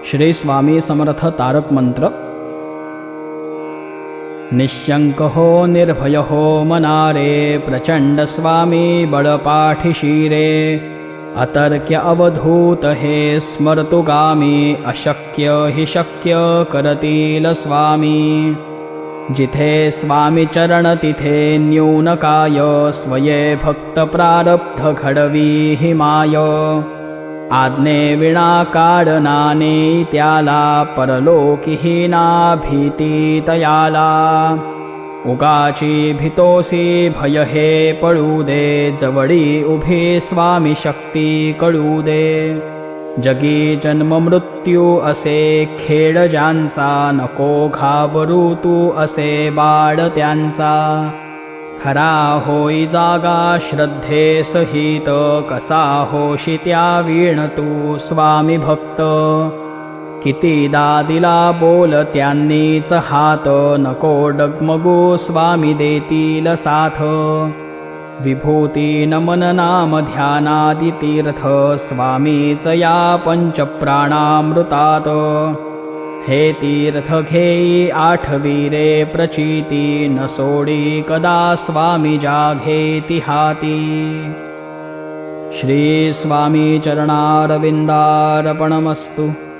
श्री स्वामी समर्थ तारक मंत्र। निशंक हो निर्भय हो मनारे, प्रचंड स्वामी बळपाठीशी अतर्क्य अवधूत हे स्मर्तुगामी, अशक्य हि शक्य करतील स्वामी। जिथे स्वामी चरण तिथे न्यूनकाय, स्वये भक्त प्रारब्ध घडवी हि माय। आज्ञे विना काढनाने त्याला, परलोकीहीना भीती तयाला। उगाची भीतोसी भय हे पळू दे, जवळी उभी स्वामी शक्ती कळू दे। जगी जन्म मृत्यू असे खेळ ज्यांचा, नको घाबरू तू असे बाळ त्यांचा। खरा होई जागा श्रद्धे सहित, कसा होशी त्या वीण तू स्वामी भक्त। कितीदा दिला बोल त्यांनीच हात, नको डगमगू स्वामी देतील साथ। विभूती नमन नाम ध्यानादि तीर्थ, स्वामीच या पंचप्राणामृतात। हे तीर्थ घेई आठवी रे प्रचिती, न सोडी कदा स्वामी जाघेती हाती। श्री स्वामी चरणारविंदार्पणमस्तु।